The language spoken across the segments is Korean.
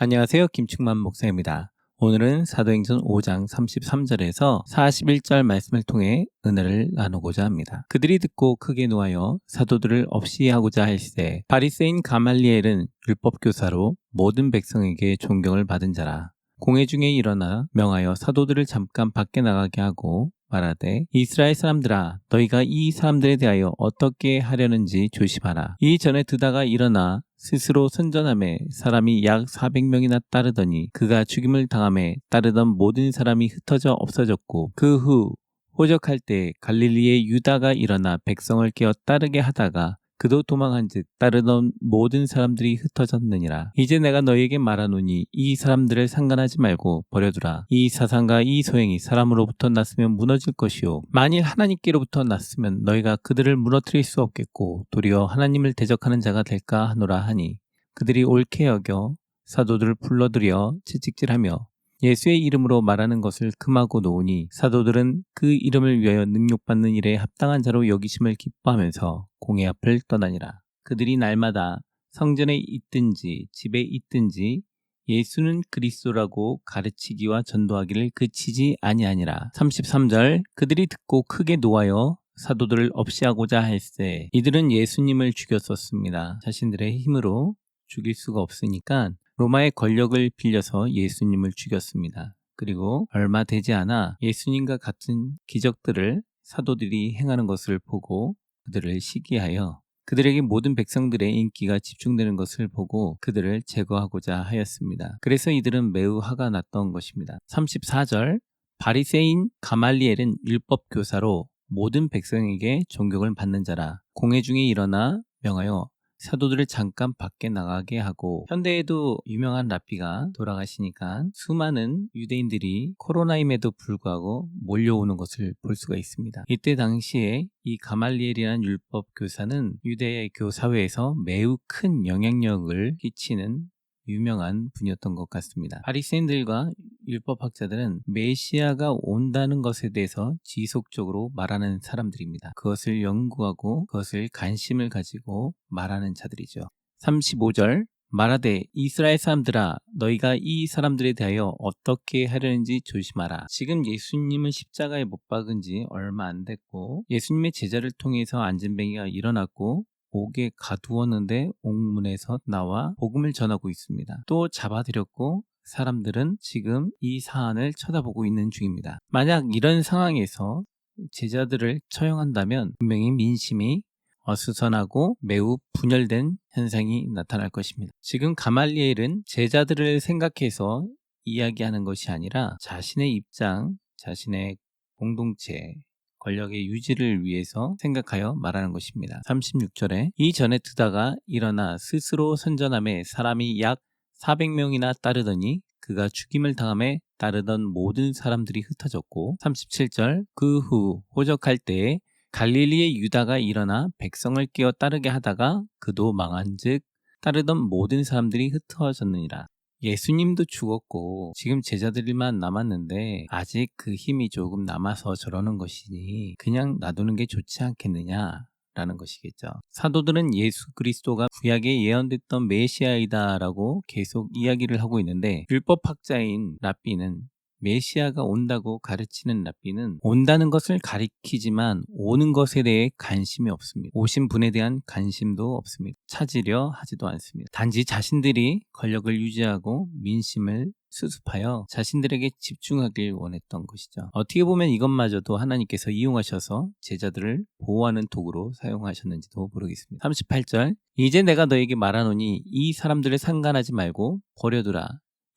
안녕하세요. 김충만 목사입니다. 오늘은 사도행전 5장 33절에서 41절 말씀을 통해 은혜를 나누고자 합니다. 그들이 듣고 크게 노하여 사도들을 없이 하고자 할세 바리새인 가말리엘은 율법교사로 모든 백성에게 존경을 받은 자라. 공회 중에 일어나 명하여 사도들을 잠깐 밖에 나가게 하고 말하되 이스라엘 사람들아 너희가 이 사람들에 대하여 어떻게 하려는지 조심하라. 이전에 드다가 일어나 스스로 선전함에 사람이 약 400명이나 따르더니 그가 죽임을 당함에 따르던 모든 사람이 흩어져 없어졌고 그 후 호적할 때 갈릴리의 유다가 일어나 백성을 깨어 따르게 하다가 그도 도망한즉 따르던 모든 사람들이 흩어졌느니라. 이제 내가 너희에게 말하노니 이 사람들을 상관하지 말고 버려두라. 이 사상과 이 소행이 사람으로부터 났으면 무너질 것이요 만일 하나님께로부터 났으면 너희가 그들을 무너뜨릴 수 없겠고 도리어 하나님을 대적하는 자가 될까 하노라 하니 그들이 옳게 여겨 사도들을 불러들여 채찍질하며 예수의 이름으로 말하는 것을 금하고 놓으니 사도들은 그 이름을 위하여 능욕받는 일에 합당한 자로 여기심을 기뻐하면서 공회 앞을 떠나니라. 그들이 날마다 성전에 있든지 집에 있든지 예수는 그리스도라고 가르치기와 전도하기를 그치지 아니하니라. 33절 그들이 듣고 크게 노하여 사도들을 없이 하고자 할세 이들은 예수님을 죽였었습니다. 자신들의 힘으로 죽일 수가 없으니까 로마의 권력을 빌려서 예수님을 죽였습니다. 그리고 얼마 되지 않아 예수님과 같은 기적들을 사도들이 행하는 것을 보고 그들을 시기하여 그들에게 모든 백성들의 인기가 집중되는 것을 보고 그들을 제거하고자 하였습니다. 그래서 이들은 매우 화가 났던 것입니다. 34절 바리새인 가말리엘은 율법교사로 모든 백성에게 존경을 받는 자라. 공회 중에 일어나 명하여 사도들을 잠깐 밖에 나가게 하고 현대에도 유명한 랍비가 돌아가시니까 수많은 유대인들이 코로나임에도 불구하고 몰려오는 것을 볼 수가 있습니다. 이때 당시에 이 가말리엘이라는 율법 교사는 유대 교사회에서 매우 큰 영향력을 끼치는 유명한 분이었던 것 같습니다. 바리새인들과 율법학자들은 메시아가 온다는 것에 대해서 지속적으로 말하는 사람들입니다. 그것을 연구하고 그것을 관심을 가지고 말하는 자들이죠. 35절 말하되 이스라엘 사람들아 너희가 이 사람들에 대하여 어떻게 하려는지 조심하라. 지금 예수님은 십자가에 못 박은 지 얼마 안 됐고 예수님의 제자를 통해서 안진뱅이가 일어났고 옥에 가두었는데 옥문에서 나와 복음을 전하고 있습니다. 또 잡아들였고 사람들은 지금 이 사안을 쳐다보고 있는 중입니다. 만약 이런 상황에서 제자들을 처형한다면 분명히 민심이 어수선하고 매우 분열된 현상이 나타날 것입니다. 지금 가말리엘은 제자들을 생각해서 이야기하는 것이 아니라 자신의 입장, 자신의 공동체, 권력의 유지를 위해서 생각하여 말하는 것입니다. 36절에 이전에 드다가 일어나 스스로 선전함에 사람이 약 400명이나 따르더니 그가 죽임을 당함에 따르던 모든 사람들이 흩어졌고 37절 그 후 호적할 때에 갈릴리의 유다가 일어나 백성을 깨어 따르게 하다가 그도 망한즉 따르던 모든 사람들이 흩어졌느니라. 예수님도 죽었고 지금 제자들만 남았는데 아직 그 힘이 조금 남아서 저러는 것이니 그냥 놔두는 게 좋지 않겠느냐라는 것이겠죠. 사도들은 예수 그리스도가 구약에 예언됐던 메시아이다라고 계속 이야기를 하고 있는데 율법학자인 랍비는 메시아가 온다고 가르치는 랍비는 온다는 것을 가리키지만 오는 것에 대해 관심이 없습니다. 오신 분에 대한 관심도 없습니다. 찾으려 하지도 않습니다. 단지 자신들이 권력을 유지하고 민심을 수습하여 자신들에게 집중하길 원했던 것이죠. 어떻게 보면 이것마저도 하나님께서 이용하셔서 제자들을 보호하는 도구로 사용하셨는지도 모르겠습니다. 38절 이제 내가 너에게 말하노니 이 사람들을 상관하지 말고 버려두라.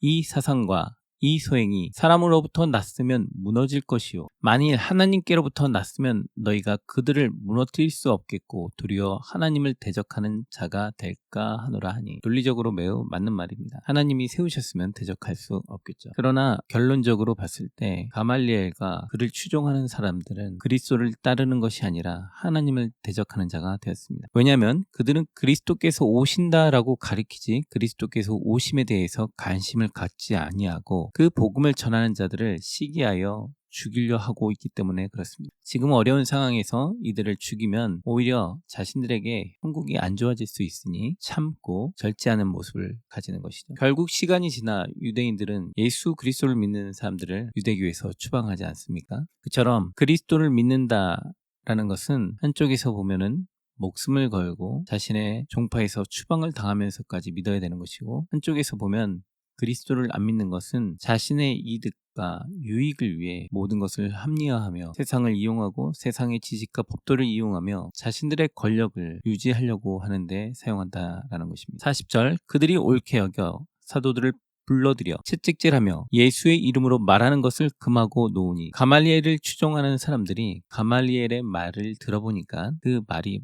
이 사상과 이 소행이 사람으로부터 났으면 무너질 것이요 만일 하나님께로부터 났으면 너희가 그들을 무너뜨릴 수 없겠고 도리어 하나님을 대적하는 자가 될까 하노라 하니 논리적으로 매우 맞는 말입니다. 하나님이 세우셨으면 대적할 수 없겠죠. 그러나 결론적으로 봤을 때 가말리엘과 그를 추종하는 사람들은 그리스도를 따르는 것이 아니라 하나님을 대적하는 자가 되었습니다. 왜냐하면 그들은 그리스도께서 오신다라고 가리키지 그리스도께서 오심에 대해서 관심을 갖지 아니하고 그 복음을 전하는 자들을 시기하여 죽이려 하고 있기 때문에 그렇습니다. 지금 어려운 상황에서 이들을 죽이면 오히려 자신들에게 형국이 안 좋아질 수 있으니 참고 절제하는 모습을 가지는 것이죠. 결국 시간이 지나 유대인들은 예수 그리스도를 믿는 사람들을 유대교에서 추방하지 않습니까? 그처럼 그리스도를 믿는다라는 것은 한쪽에서 보면은 목숨을 걸고 자신의 종파에서 추방을 당하면서까지 믿어야 되는 것이고, 한쪽에서 보면 그리스도를 안 믿는 것은 자신의 이득과 유익을 위해 모든 것을 합리화하며 세상을 이용하고 세상의 지식과 법도를 이용하며 자신들의 권력을 유지하려고 하는데 사용한다라는 것입니다. 40절, 그들이 옳게 여겨 사도들을 불러들여 채찍질하며 예수의 이름으로 말하는 것을 금하고 놓으니, 가말리엘을 추종하는 사람들이 가말리엘의 말을 들어보니까 그 말이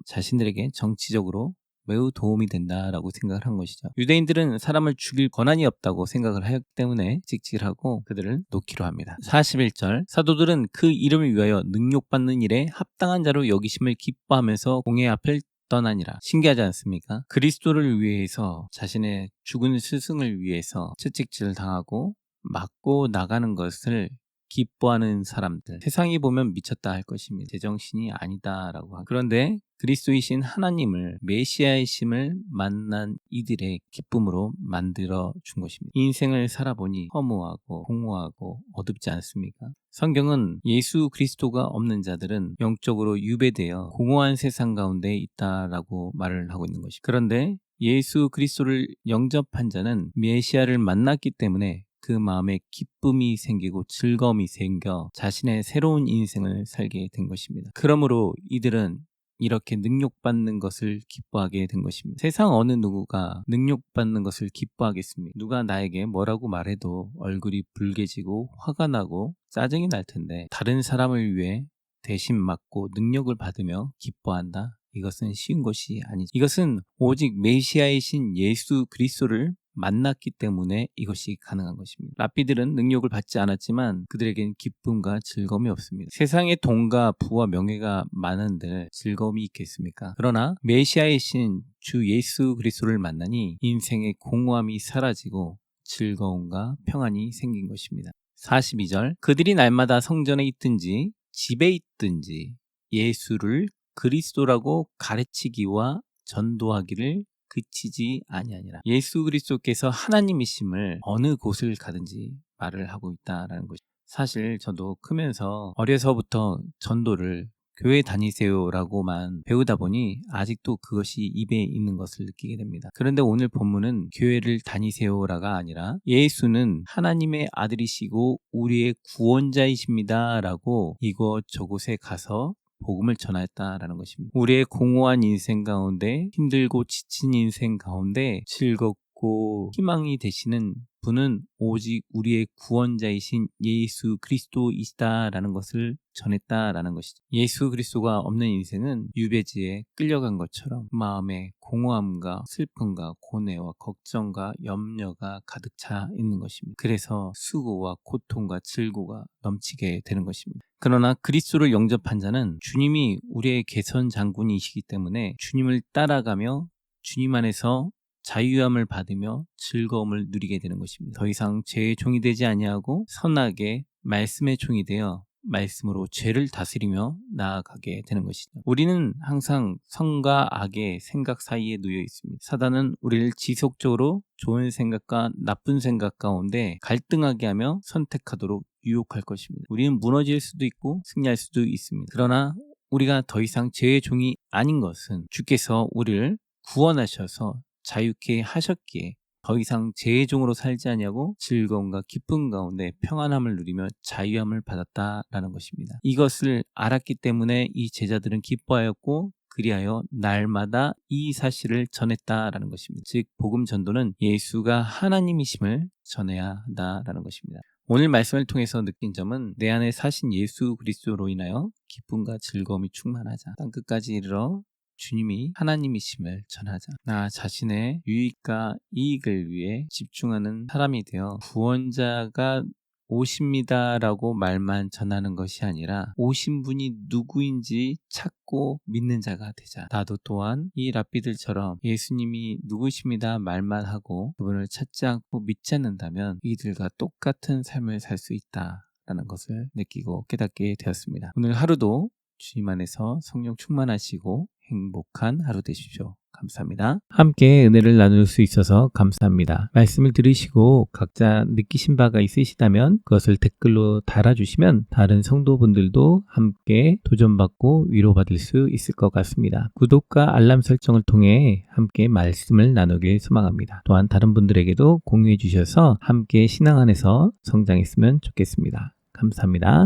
자신들에게 정치적으로 매우 도움이 된다라고 생각을 한 것이죠. 유대인들은 사람을 죽일 권한이 없다고 생각을 하였기 때문에 찍찍하고 그들을 놓기로 합니다. 41절, 사도들은 그 이름을 위하여 능욕받는 일에 합당한 자로 여기심을 기뻐하면서 공회 앞을 떠나니라. 신기하지 않습니까? 그리스도를 위해서, 자신의 죽은 스승을 위해서 채찍질을 당하고 맞고 나가는 것을 기뻐하는 사람들, 세상이 보면 미쳤다 할 것입니다. 제정신이 아니다라고 하고. 그런데 그리스도이신 하나님을, 메시아이심을 만난 이들의 기쁨으로 만들어 준 것입니다. 인생을 살아보니 허무하고 공허하고 어둡지 않습니까? 성경은 예수 그리스도가 없는 자들은 영적으로 유배되어 공허한 세상 가운데 있다라고 말을 하고 있는 것입니다. 그런데 예수 그리스도를 영접한 자는 메시아를 만났기 때문에 그 마음에 기쁨이 생기고 즐거움이 생겨 자신의 새로운 인생을 살게 된 것입니다. 그러므로 이들은 이렇게 능욕받는 것을 기뻐하게 된 것입니다. 세상 어느 누구가 능욕받는 것을 기뻐하겠습니까? 누가 나에게 뭐라고 말해도 얼굴이 붉게지고 화가 나고 짜증이 날 텐데, 다른 사람을 위해 대신 맞고 능력을 받으며 기뻐한다? 이것은 쉬운 것이 아니죠. 이것은 오직 메시아이신 예수 그리스도를 만났기 때문에 이것이 가능한 것입니다. 랍비들은 능력을 받지 않았지만 그들에겐 기쁨과 즐거움이 없습니다. 세상에 돈과 부와 명예가 많은들 즐거움이 있겠습니까? 그러나 메시아이신 주 예수 그리스도를 만나니 인생의 공허함이 사라지고 즐거움과 평안이 생긴 것입니다. 42절, 그들이 날마다 성전에 있든지 집에 있든지 예수를 그리스도라고 가르치기와 전도하기를 그치지 아니하니라. 예수 그리스도께서 하나님이심을 어느 곳을 가든지 말을 하고 있다라는 것이. 사실 저도 크면서 어려서부터 전도를 교회 다니세요라고만 배우다 보니 아직도 그것이 입에 있는 것을 느끼게 됩니다. 그런데 오늘 본문은 교회를 다니세요라가 아니라 예수는 하나님의 아들이시고 우리의 구원자이십니다 라고 이곳저곳에 가서 복음을 전하였다라는 것입니다. 우리의 공허한 인생 가운데, 힘들고 지친 인생 가운데 즐겁고 희망이 되시는 분은 오직 우리의 구원자이신 예수 그리스도이시다라는 것을 전했다라는 것이죠. 예수 그리스도가 없는 인생은 유배지에 끌려간 것처럼 마음에 공허함과 슬픔과 고뇌와 걱정과 염려가 가득 차 있는 것입니다. 그래서 수고와 고통과 즐거가 넘치게 되는 것입니다. 그러나 그리스도를 영접한 자는 주님이 우리의 개선 장군이시기 때문에 주님을 따라가며 주님 안에서 자유함을 받으며 즐거움을 누리게 되는 것입니다. 더 이상 죄의 종이 되지 아니하고 선하게 말씀의 종이 되어 말씀으로 죄를 다스리며 나아가게 되는 것이죠. 우리는 항상 선과 악의 생각 사이에 놓여 있습니다. 사단은 우리를 지속적으로 좋은 생각과 나쁜 생각 가운데 갈등하게 하며 선택하도록 유혹할 것입니다. 우리는 무너질 수도 있고 승리할 수도 있습니다. 그러나 우리가 더 이상 죄의 종이 아닌 것은 주께서 우리를 구원하셔서 자유케 하셨기에 더 이상 죄의 종으로 살지 아니하고 즐거움과 기쁨 가운데 평안함을 누리며 자유함을 받았다라는 것입니다. 이것을 알았기 때문에 이 제자들은 기뻐하였고 그리하여 날마다 이 사실을 전했다라는 것입니다. 즉 복음 전도는 예수가 하나님이심을 전해야 한다라는 것입니다. 오늘 말씀을 통해서 느낀 점은 내 안에 사신 예수 그리스도로 인하여 기쁨과 즐거움이 충만하자. 땅끝까지 이르러 주님이 하나님이심을 전하자. 나 자신의 유익과 이익을 위해 집중하는 사람이 되어 구원자가 오십니다라고 말만 전하는 것이 아니라 오신 분이 누구인지 찾고 믿는 자가 되자. 나도 또한 이 랍비들처럼 예수님이 누구십니다 말만 하고 그분을 찾지 않고 믿지 않는다면 이들과 똑같은 삶을 살 수 있다 라는 것을 느끼고 깨닫게 되었습니다. 오늘 하루도 주님 안에서 성령 충만하시고 행복한 하루 되십시오. 감사합니다. 함께 은혜를 나눌 수 있어서 감사합니다. 말씀을 들으시고 각자 느끼신 바가 있으시다면 그것을 댓글로 달아주시면 다른 성도분들도 함께 도전받고 위로받을 수 있을 것 같습니다. 구독과 알람 설정을 통해 함께 말씀을 나누길 소망합니다. 또한 다른 분들에게도 공유해 주셔서 함께 신앙 안에서 성장했으면 좋겠습니다. 감사합니다.